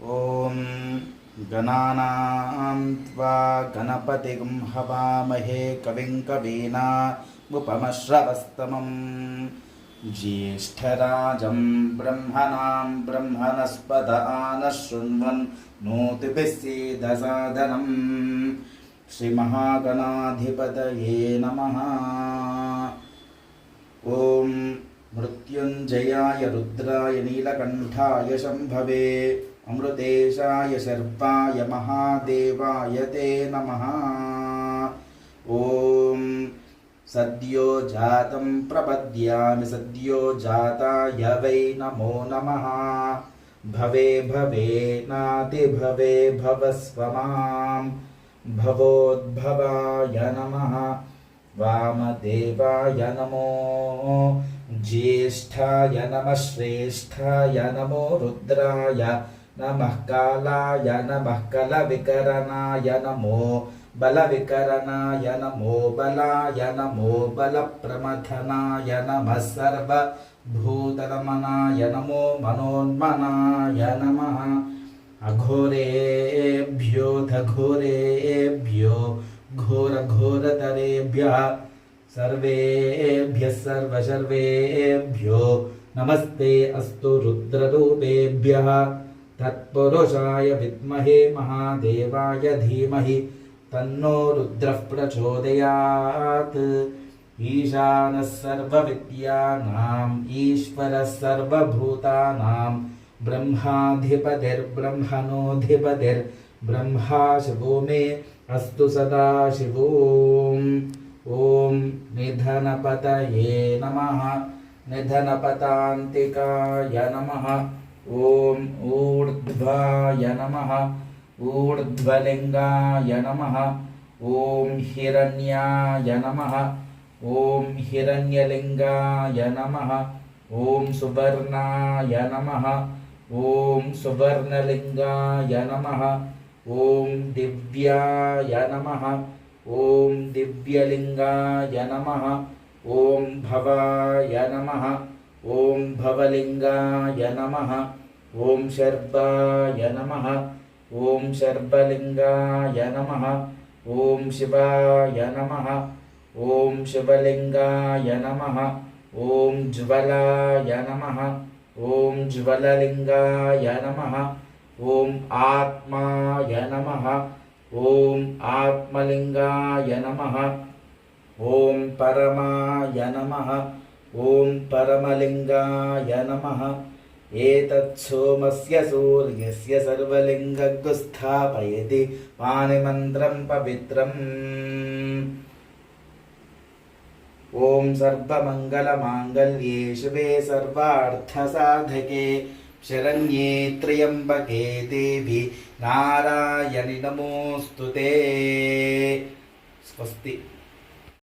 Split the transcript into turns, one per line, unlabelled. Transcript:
ॐ गणानां त्वा गणपतिं हवामहे कविं कवीनामुपमश्रवस्तमं ज्येष्ठराजं ब्रह्मणां ब्रह्मणस्पत आनः शृण्वन्नोतिभिः सीदसादनं श्रीमहागणाधिपतये नमः। ॐ मृत्युञ्जयाय रुद्राय नीलकण्ठाय शम्भवे अमृतेशाय शर्पाय महादेवाय ते नमः। ॐ सद्यो जातं प्रपद्यामि सद्यो जाताय वै नमो नमः। भवे भवे नातिभवे भवस्व मां भवोद्भवाय नमः। वामदेवाय नमो ज्येष्ठाय नमः श्रेष्ठाय नमो रुद्राय नमः कालाय नमः कलविकरणाय नमो बलविकरणाय नमो बलाय नमो बलप्रमथनाय नमः सर्वभूतरमणाय नमो मनोन्मनाय नमः। अघोरेभ्यो घोरेभ्यो घोरघोरतरेभ्यः सर्वेभ्यः सर्वशर्वेभ्यो नमस्ते अस्तु रुद्ररूपेभ्यः। तत्पुरुषाय विद्महे महादेवाय धीमहि तन्नो रुद्रः प्रचोदयात्। ईशानः सर्वविद्यानाम् ईश्वरः सर्वभूतानां ब्रह्माधिपतिर्ब्रह्मणोऽधिपतिर्ब्रह्मा शिवो मे अस्तु सदा शिवो। ॐ निधनपतये नमः निधनपतान्तिकाय नमः। ॐ ऊर्ध्वाय नमः ऊर्ध्वलिङ्गाय नमः। ॐ हिरण्याय नमः ॐ हिरण्यलिङ्गाय नमः। ॐ सुवर्णाय नमः ॐ सुवर्णलिङ्गाय नमः। ॐ दिव्याय नमः ॐ दिव्यलिङ्गाय नमः। ॐ भवाय नमः ॐ भवलिङ्गाय नमः। ॐ शर्वाय नमः ॐ शर्वलिङ्गाय नमः। ॐ शिवाय नमः ॐ शिवलिङ्गाय नमः। ॐ ज्वलाय नमः ॐ ज्वललिङ्गाय नमः। ॐ आत्माय नमः ॐ आत्मलिङ्गाय नमः। ॐ परमाय नमः ॐ परमलिङ्गाय नमः। एतत् सोमस्य सूर्यस्य सर्वलिङ्गस्थापयति पाणिमन्त्रं पवित्रम्। ॐ सर्वमङ्गलमाङ्गल्ये शिवे सर्वार्थसाधके शरण्ये त्र्यम्बके देवी नारायणि नमोऽस्तु ते। स्वस्ति।